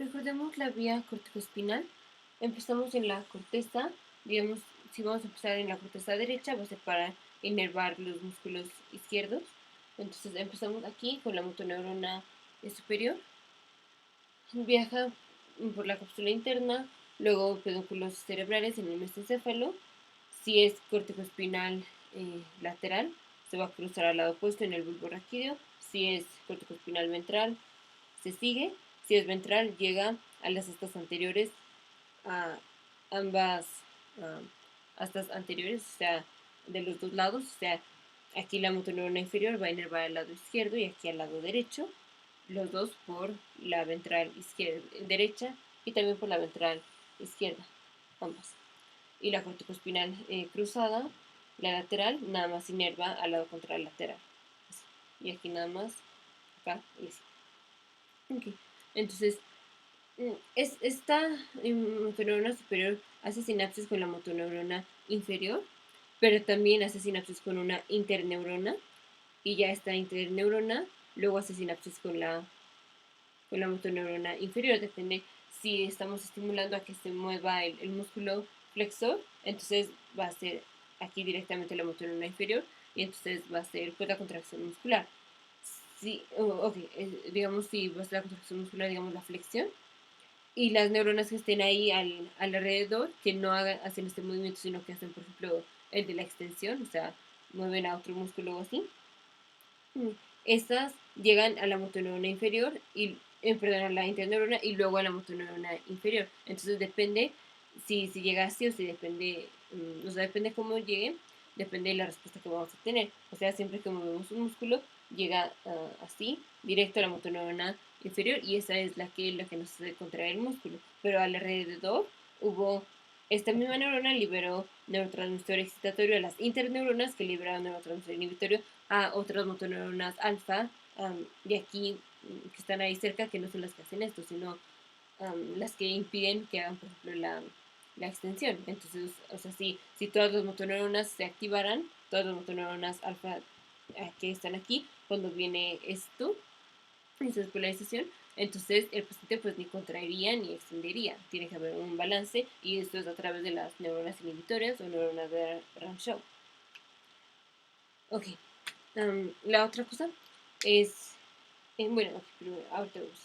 Recordemos la vía corticoespinal. Empezamos en la corteza, digamos, si vamos a empezar en la corteza derecha, va a ser para inervar los músculos izquierdos. Entonces empezamos aquí con la motoneurona superior, viaja por la cápsula interna, luego pedúnculos cerebrales en el mesencéfalo. Si es corticoespinal lateral, se va a cruzar al lado opuesto en el bulbo raquídeo. Si es corticoespinal ventral, se sigue. Si es ventral, llega a las astas anteriores, a ambas astas anteriores, o sea, de los dos lados. O sea, aquí la motoneurona inferior va a inervar al lado izquierdo y aquí al lado derecho, los dos por la ventral izquierda, derecha, y también por la ventral izquierda, ambas. Y la corticoespinal cruzada, la lateral, nada más inerva al lado contralateral. Así. Y aquí nada más, acá y así. Okay. Entonces, esta motoneurona superior hace sinapsis con la motoneurona inferior, pero también hace sinapsis con una interneurona, y ya esta interneurona luego hace sinapsis con la motoneurona inferior. Depende si estamos estimulando a que se mueva el músculo flexor, entonces va a ser aquí directamente la motoneurona inferior, y entonces va a ser pues la contracción muscular. Si, okay, digamos si va a ser la contracción muscular, digamos la flexión, y las neuronas que estén ahí alrededor, que no hacen este movimiento, sino que hacen, por ejemplo, el de la extensión, o sea, mueven a otro músculo o así. Estas llegan a la motoneurona inferior y, perdón, a la interneurona y luego a la motoneurona inferior. Entonces depende si llega así o si depende, o sea, depende cómo llegue, depende de la respuesta que vamos a tener. O sea, siempre que movemos un músculo, llega así, directo a la motoneurona inferior, y esa es la que nos hace contraer el músculo. Pero alrededor hubo esta misma neurona liberó neurotransmisor excitatorio a las interneuronas, que liberaron neurotransmisor inhibitorio a otras motoneuronas alfa de aquí, que están ahí cerca, que no son las que hacen esto, sino las que impiden que hagan, por ejemplo, la extensión. Entonces, o sea, si todas las motoneuronas se activaran, todas las motoneuronas alfa que están aquí, cuando viene esto, esa despolarización, entonces el paciente pues ni contraería ni extendería. Tiene que haber un balance, y esto es a través de las neuronas inhibitorias o neuronas de Ramshaw. Ok, la otra cosa es, bueno, primero, ahorita vemos.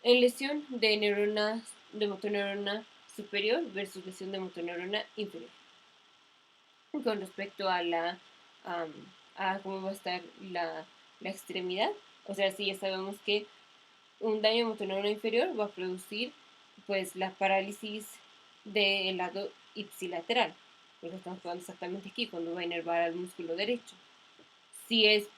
En lesión de neuronas, de motoneurona superior versus lesión de motoneurona inferior. Con respecto a a cómo va a estar la extremidad, o sea, sí, ya sabemos que un daño motoneurona inferior va a producir pues la parálisis del lado ipsilateral, porque estamos hablando exactamente aquí, cuando va a inervar al músculo derecho. Si es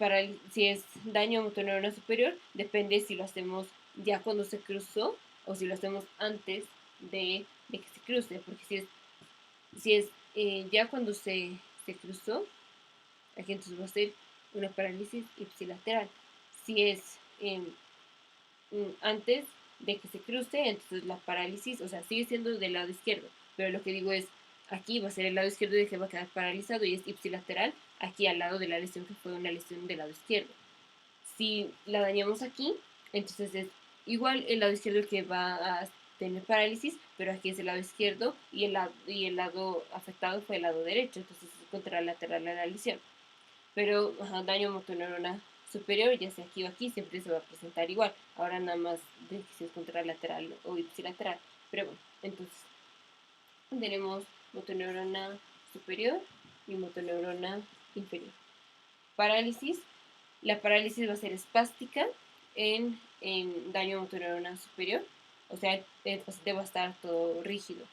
daño motoneurona superior, depende si lo hacemos ya cuando se cruzó o si lo hacemos antes de que se cruce, porque si es ya cuando se cruzó, aquí entonces va a ser una parálisis ipsilateral. Si es antes de que se cruce, entonces la parálisis, o sea, sigue siendo del lado izquierdo, pero lo que digo es, aquí va a ser el lado izquierdo y que va a quedar paralizado y es ipsilateral, aquí al lado de la lesión que fue una lesión del lado izquierdo. Si la dañamos aquí, entonces es igual el lado izquierdo que va a tener parálisis, pero aquí es el lado izquierdo y el lado afectado fue el lado derecho, entonces es contralateral a la lesión. Pero daño motoneurona superior, ya sea aquí o aquí, siempre se va a presentar igual. Ahora nada más de que si es contralateral o ipsilateral. Pero bueno, entonces tenemos motoneurona superior y motoneurona inferior. Parálisis. La parálisis va a ser espástica en daño motoneurona superior. O sea, el paciente va a estar todo rígido.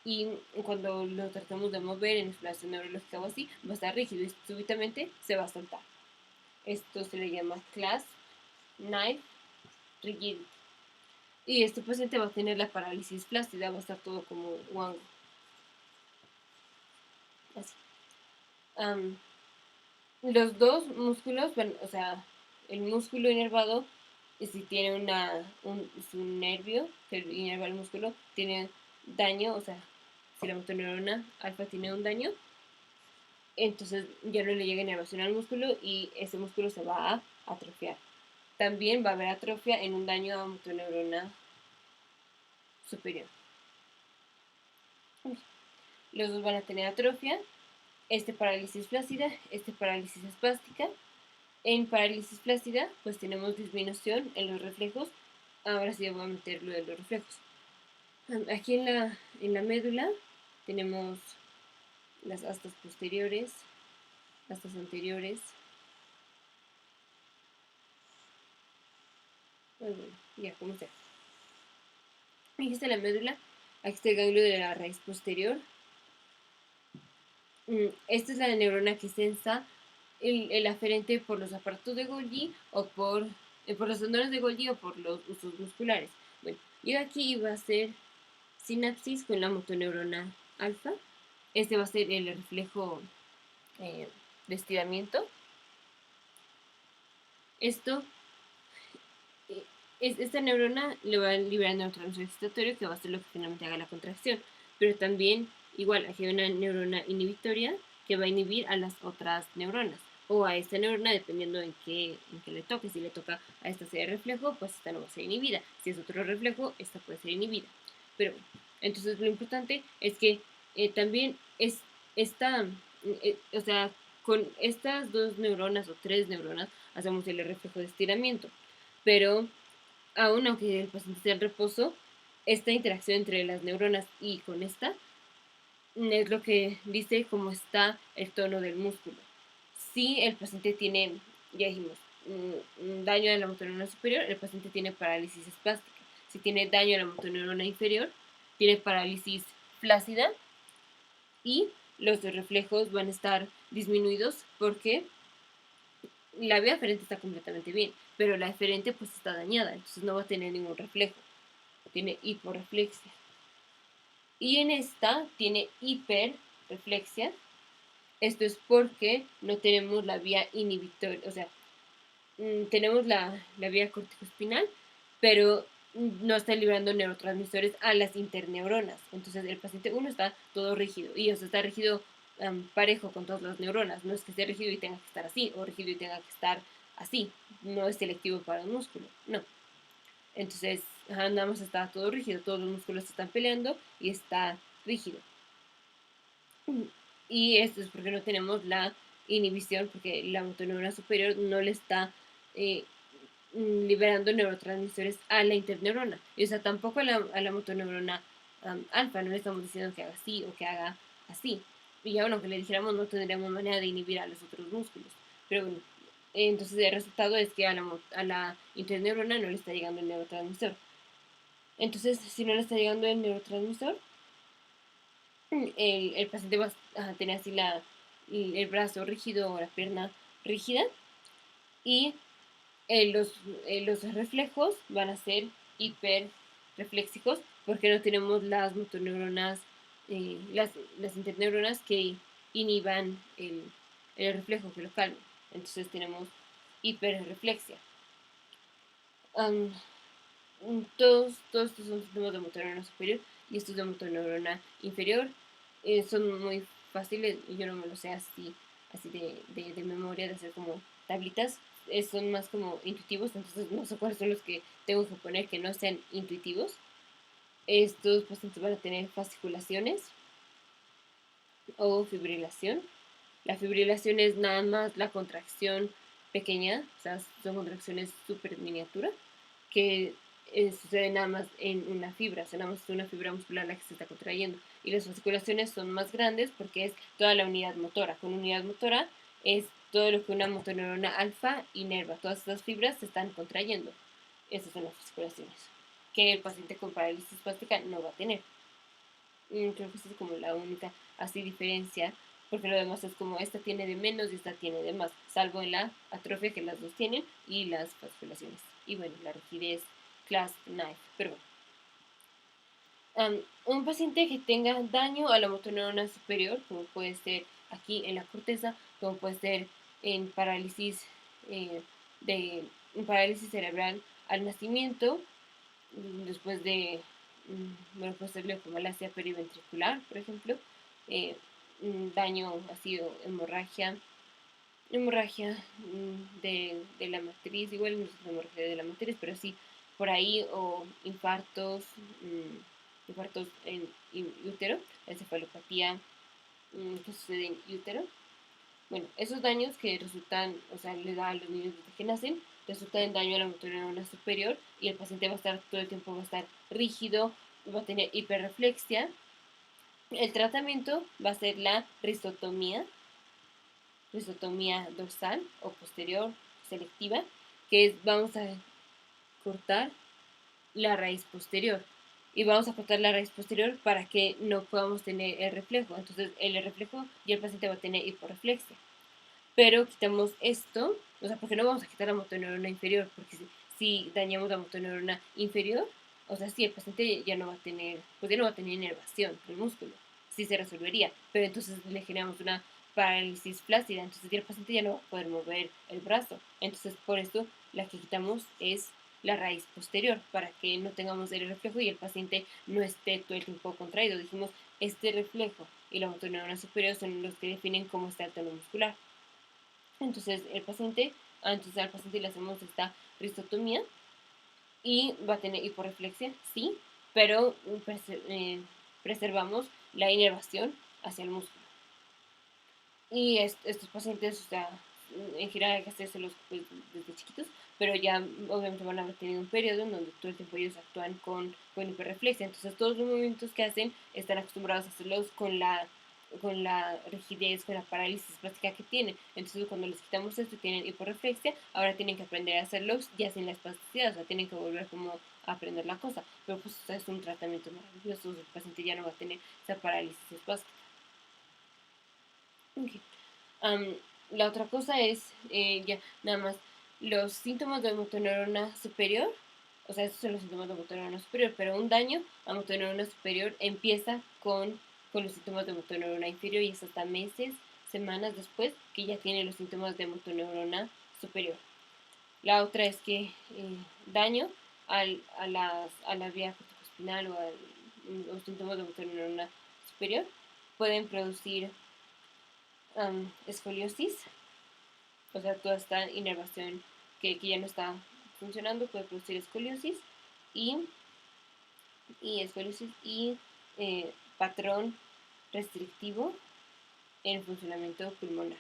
Y cuando lo tratamos de mover en exploración neurológica o así, va a estar rígido y súbitamente se va a soltar. Esto se le llama clasp, knife, rigidity. Y este paciente va a tener la parálisis flácida, va a estar todo como guango. Así. Los dos músculos, bueno, o sea, el músculo inervado, si tiene un nervio que inerva el músculo, tiene daño, o sea, si la motoneurona alfa tiene un daño, entonces ya no le llega inervación al músculo y ese músculo se va a atrofiar. También va a haber atrofia en un daño a motoneurona superior. Los dos van a tener atrofia, parálisis flácida, parálisis espástica. En parálisis flácida, pues tenemos disminución en los reflejos. Ahora sí voy a meter lo de los reflejos. Aquí en la médula tenemos las astas posteriores, astas anteriores. Bueno, ya, como sea. Aquí está la médula, aquí está el ganglio de la raíz posterior. Esta es la neurona que sensa el aferente por los aparatos de Golgi o por los tendones de Golgi o por los usos musculares. Bueno, y aquí va a ser sinapsis con la motoneurona alfa. Este va a ser el reflejo de estiramiento. Esta neurona le va a liberar neurotransmisor excitatorio que va a ser lo que finalmente haga la contracción. Pero también, igual, aquí hay una neurona inhibitoria que va a inhibir a las otras neuronas. O a esta neurona, dependiendo en qué le toque. Si le toca a esta serie de reflejo, pues esta no va a ser inhibida. Si es otro reflejo, esta puede ser inhibida. Pero bueno, entonces lo importante es que también es esta, o sea, con estas 2 neuronas o 3 neuronas hacemos el reflejo de estiramiento. Pero aún aunque el paciente esté en reposo, esta interacción entre las neuronas y con esta es lo que dice cómo está el tono del músculo. Si el paciente tiene, ya dijimos, daño a la motoneurona superior, el paciente tiene parálisis espástica. Si tiene daño a la motoneurona inferior, tiene parálisis flácida y los reflejos van a estar disminuidos porque la vía aferente está completamente bien, pero la eferente pues está dañada, entonces no va a tener ningún reflejo. Tiene hiporreflexia. Y en esta tiene hiperreflexia. Esto es porque no tenemos la vía inhibitoria, o sea, tenemos la vía corticoespinal, pero no está liberando neurotransmisores a las interneuronas. Entonces el paciente 1 está todo rígido y está rígido parejo con todas las neuronas. No es que esté rígido y tenga que estar así, o rígido y tenga que estar así. No es selectivo para el músculo, no. Entonces, nada más está todo rígido, todos los músculos están peleando y está rígido. Y esto es porque no tenemos la inhibición, porque la motoneurona superior no le está liberando neurotransmisores a la interneurona. Y, o sea, tampoco a la motoneurona alfa, no le estamos diciendo que haga así o que haga así. Y aún aunque le dijéramos, no tendríamos manera de inhibir a los otros músculos. Pero bueno, entonces el resultado es que a la interneurona no le está llegando el neurotransmisor. Entonces, si no le está llegando el neurotransmisor, el paciente va a tener así el brazo rígido o la pierna rígida y los reflejos van a ser hiperreflexicos porque no tenemos las motoneuronas, las interneuronas que inhiban el reflejo, que lo calmen. Entonces tenemos hiperreflexia. Todos estos son sistemas de motoneurona superior y estos de motoneurona inferior. Son muy fáciles, yo no me lo sé así de memoria, de hacer como tablitas. Son más como intuitivos, entonces no sé cuáles son los que tengo que poner que no sean intuitivos. Estos pacientes van a tener fasciculaciones o fibrilación. La fibrilación es nada más la contracción pequeña, o sea, son contracciones súper miniatura, que sucede nada más en una fibra, o sea, nada más es una fibra muscular la que se está contrayendo. Y las fasciculaciones son más grandes porque es toda la unidad motora. Con unidad motora es todo lo que una motoneurona alfa inerva. Todas estas fibras se están contrayendo. Esas son las fasciculaciones, que el paciente con parálisis espástica no va a tener. Creo que esa es como la única así diferencia, porque lo demás es como esta tiene de menos y esta tiene de más, salvo en la atrofia que las dos tienen y las fasciculaciones. Y bueno, la rigidez, clasp, knife, pero bueno. Un paciente que tenga daño a la motoneurona superior, como puede ser aquí en la corteza, como puede ser en parálisis, parálisis cerebral al nacimiento, después de, bueno, puede ser leucomalacia periventricular, por ejemplo, daño ha sido hemorragia de la matriz, igual no es hemorragia de la matriz, pero sí por ahí, o infartos, infartos en útero, la encefalopatía que sucede en útero. Bueno, esos daños que resultan, o sea, le da a los niños desde que nacen, resultan en daño a la motoneurona superior y el paciente va a estar todo el tiempo, va a estar rígido, va a tener hiperreflexia. El tratamiento va a ser la risotomía dorsal o posterior selectiva, que es, vamos a cortar la raíz posterior. Y vamos a cortar la raíz posterior para que no podamos tener el reflejo. Entonces, el reflejo y el paciente va a tener hiporreflexia. Pero quitamos esto, o sea, porque no vamos a quitar la motoneurona inferior, porque si dañamos la motoneurona inferior, o sea, sí, el paciente ya no va a tener, pues ya no va a tener inervación del músculo, sí se resolvería, pero entonces le generamos una parálisis flácida, entonces ya el paciente ya no va a poder mover el brazo. Entonces, por esto, la que quitamos es la raíz posterior, para que no tengamos el reflejo y el paciente no esté todo el tiempo contraído. Dijimos, este reflejo y la motoneurona superior son los que definen cómo está el tono muscular. Entonces, entonces al paciente le hacemos esta ristotomía y va a tener hiporreflexia, sí, pero preservamos la inervación hacia el músculo. Y estos pacientes, o sea, en general hay que hacérselos pues, desde chiquitos, pero ya obviamente van a haber tenido un periodo en donde todo el tiempo ellos actúan con hiperreflexia. Entonces todos los movimientos que hacen están acostumbrados a hacerlos con la rigidez, con la parálisis plástica que tienen. Entonces cuando les quitamos esto y tienen hiporreflexia, ahora tienen que aprender a hacerlos ya sin la espasticidad, o sea, tienen que volver como a aprender la cosa. Pero pues o sea, es un tratamiento maravilloso, el paciente ya no va a tener esa parálisis espástica. Okay. La otra cosa es, ya, nada más, los síntomas de motoneurona superior, o sea, estos son los síntomas de motoneurona superior, pero un daño a motoneurona superior empieza con los síntomas de motoneurona inferior y es hasta meses, semanas después que ya tiene los síntomas de motoneurona superior. La otra es que daño a la vía corticoespinal o a los síntomas de motoneurona superior pueden producir escoliosis, o sea, toda esta inervación que ya no está funcionando puede producir escoliosis y, escoliosis y patrón restrictivo en el funcionamiento pulmonar.